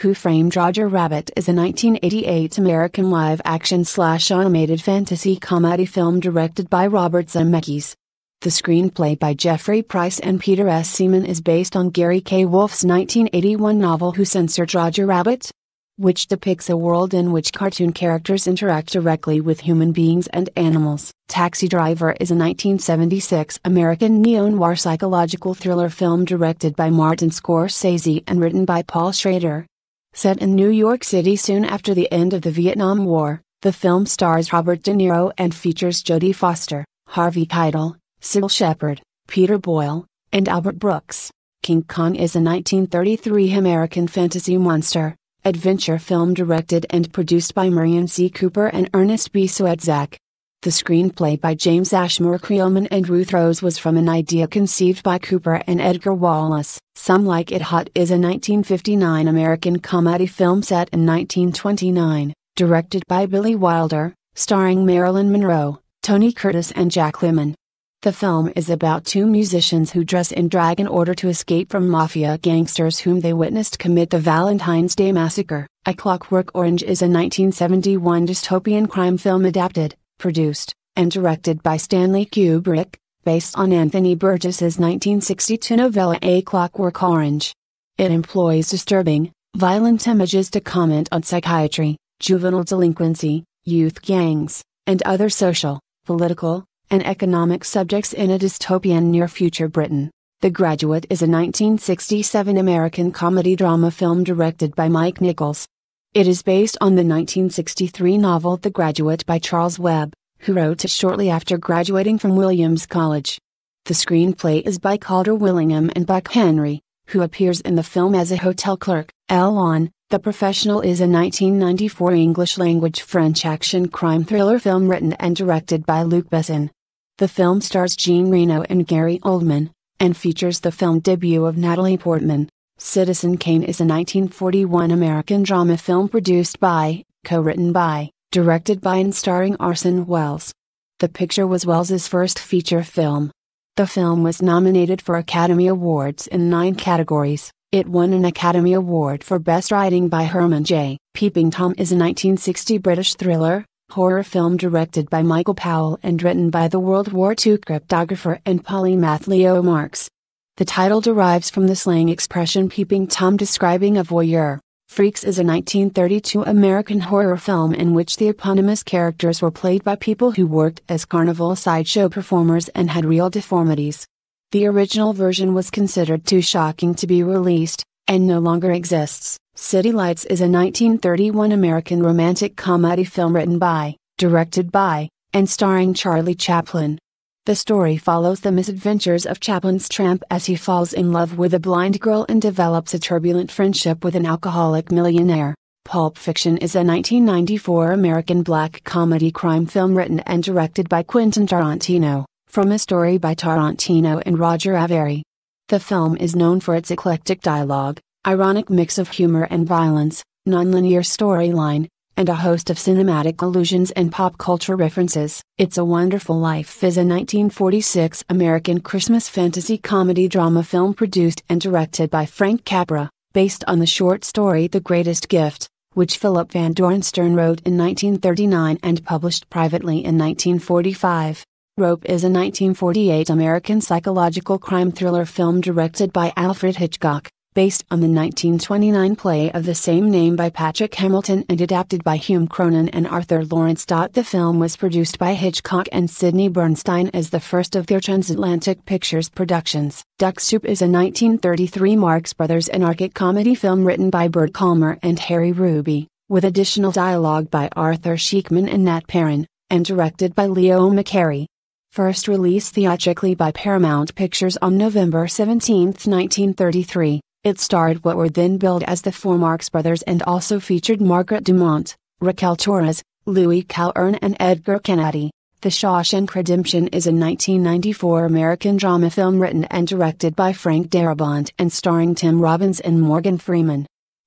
Who Framed Roger Rabbit is a 1988 American live-action/animated fantasy comedy film directed by Robert Zemeckis. The screenplay by Jeffrey Price and Peter S. Seaman is based on Gary K. Wolfe's 1981 novel Who Censored Roger Rabbit?, which depicts a world in which cartoon characters interact directly with human beings and animals. Taxi Driver is a 1976 American neo-noir psychological thriller film directed by Martin Scorsese and written by Paul Schrader. Set in New York City soon after the end of the Vietnam War, the film stars Robert De Niro and features Jodie Foster, Harvey Keitel, Sybil Shepherd, Peter Boyle, and Albert Brooks. King Kong is a 1933 American fantasy monster adventure film directed and produced by Merian C. Cooper and Ernest B. Suedzak. The screenplay by James Ashmore Creelman and Ruth Rose was from an idea conceived by Cooper and Edgar Wallace. Some Like It Hot is a 1959 American comedy film set in 1929, directed by Billy Wilder, starring Marilyn Monroe, Tony Curtis and Jack Lemmon. The film is about two musicians who dress in drag in order to escape from mafia gangsters whom they witnessed commit the Valentine's Day Massacre. A Clockwork Orange is a 1971 dystopian crime film adapted, produced, and directed by Stanley Kubrick, based on Anthony Burgess's 1962 novella A Clockwork Orange. It employs disturbing, violent images to comment on psychiatry, juvenile delinquency, youth gangs, and other social, political, and economic subjects in a dystopian near-future Britain. The Graduate is a 1967 American comedy-drama film directed by Mike Nichols. It is based on the 1963 novel The Graduate by Charles Webb, who wrote it shortly after graduating from Williams College. The screenplay is by Calder Willingham and Buck Henry, who appears in the film as a hotel clerk. Elon, The Professional is a 1994 English-language French action crime thriller film written and directed by Luc Besson. The film stars Jean Reno and Gary Oldman, and features the film debut of Natalie Portman. Citizen Kane is a 1941 American drama film produced by, co-written by, directed by and starring Orson Welles. The picture was Welles's first feature film. The film was nominated for Academy Awards in 9 categories. It won an Academy Award for Best Writing by Herman J. Peeping Tom is a 1960 British thriller, horror film directed by Michael Powell and written by the World War II cryptographer and polymath Leo Marx. The title derives from the slang expression peeping Tom describing a voyeur. Freaks is a 1932 American horror film in which the eponymous characters were played by people who worked as carnival sideshow performers and had real deformities. The original version was considered too shocking to be released, and no longer exists. City Lights is a 1931 American romantic comedy film written by, directed by, and starring Charlie Chaplin. The story follows the misadventures of Chaplin's tramp as he falls in love with a blind girl and develops a turbulent friendship with an alcoholic millionaire. Pulp Fiction is a 1994 American black comedy crime film written and directed by Quentin Tarantino, from a story by Tarantino and Roger Avary. The film is known for its eclectic dialogue, ironic mix of humor and violence, nonlinear storyline, and a host of cinematic allusions and pop culture references. It's a Wonderful Life is a 1946 American Christmas fantasy comedy drama film produced and directed by Frank Capra, based on the short story The Greatest Gift, which Philip Van Dorenstern wrote in 1939 and published privately in 1945. Rope is a 1948 American psychological crime thriller film directed by Alfred Hitchcock, based on the 1929 play of the same name by Patrick Hamilton and adapted by Hume Cronyn and Arthur Lawrence. The film was produced by Hitchcock and Sidney Bernstein as the first of their Transatlantic Pictures productions. Duck Soup is a 1933 Marx Brothers anarchic comedy film written by Bert Kalmer and Harry Ruby, with additional dialogue by Arthur Sheikman and Nat Perrin, and directed by Leo McCarey. First released theatrically by Paramount Pictures on November 17, 1933. It starred what were then billed as the four Marx Brothers and also featured Margaret Dumont, Raquel Torres, Louis Calhern and Edgar Kennedy. The Shawshank Redemption is a 1994 American drama film written and directed by Frank Darabont and starring Tim Robbins and Morgan Freeman.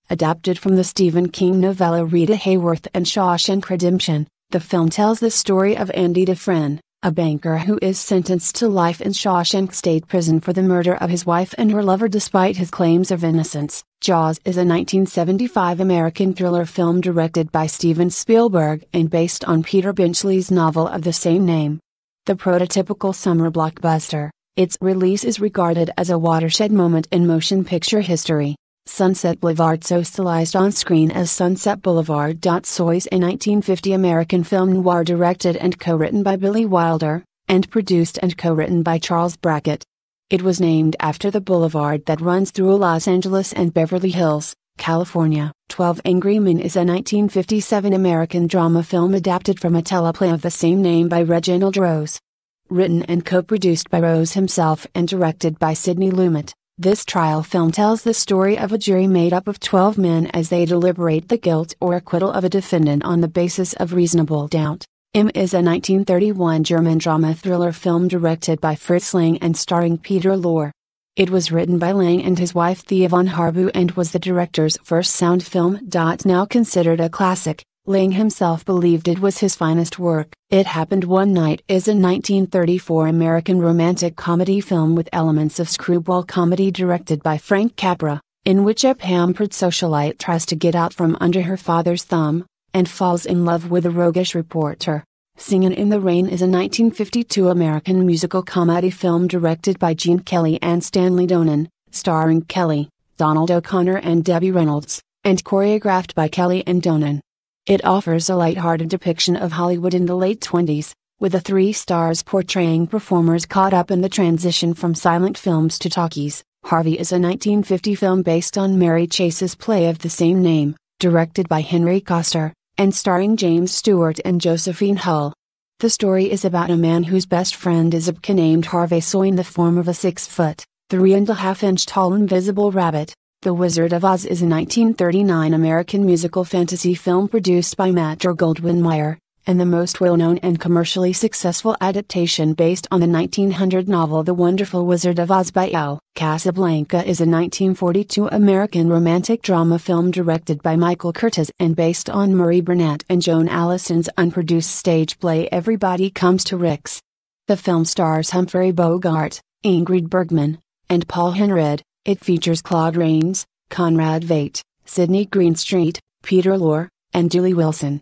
Adapted from the Stephen King novella Rita Hayworth and Shawshank Redemption, the film tells the story of Andy Dufresne, A banker who is sentenced to life in Shawshank State Prison for the murder of his wife and her lover despite his claims of innocence. Jaws is a 1975 American thriller film directed by Steven Spielberg and based on Peter Benchley's novel of the same name. The prototypical summer blockbuster, its release is regarded as a watershed moment in motion picture history. Sunset Boulevard, so stylized on screen as Sunset Boulevard. Soy's a 1950 American film noir directed and co-written by Billy Wilder, and produced and co-written by Charles Brackett. It was named after the boulevard that runs through Los Angeles and Beverly Hills, California. 12 Angry Men is a 1957 American drama film adapted from a teleplay of the same name by Reginald Rose. Written and co-produced by Rose himself and directed by Sidney Lumet. This trial film tells the story of a jury made up of 12 men as they deliberate the guilt or acquittal of a defendant on the basis of reasonable doubt. Im is a 1931 German drama thriller film directed by Fritz Lang and starring Peter Lorre. It was written by Lang and his wife Thea von Harbu and was the director's first sound film. Now considered a classic, Lang himself believed it was his finest work. It Happened One Night is a 1934 American romantic comedy film with elements of screwball comedy directed by Frank Capra, in which a pampered socialite tries to get out from under her father's thumb, and falls in love with a roguish reporter. Singin' in the Rain is a 1952 American musical comedy film directed by Gene Kelly and Stanley Donen, starring Kelly, Donald O'Connor and Debbie Reynolds, and choreographed by Kelly and Donen. It offers a light-hearted depiction of Hollywood in the late 20s, with the three stars portraying performers caught up in the transition from silent films to talkies. Harvey is a 1950 film based on Mary Chase's play of the same name, directed by Henry Koster, and starring James Stewart and Josephine Hull. The story is about a man whose best friend is a pika named Harvey Soy in the form of a 6-foot, 3.5-inch tall invisible rabbit. The Wizard of Oz is a 1939 American musical fantasy film produced by Metro-Goldwyn-Mayer, and the most well-known and commercially successful adaptation based on the 1900 novel The Wonderful Wizard of Oz by L. Casablanca is a 1942 American romantic drama film directed by Michael Curtiz and based on Murray Burnett and Joan Allison's unproduced stage play Everybody Comes to Rick's. The film stars Humphrey Bogart, Ingrid Bergman, and Paul Henreid. It features Claude Rains, Conrad Veidt, Sidney Greenstreet, Peter Lorre, and Julie Wilson.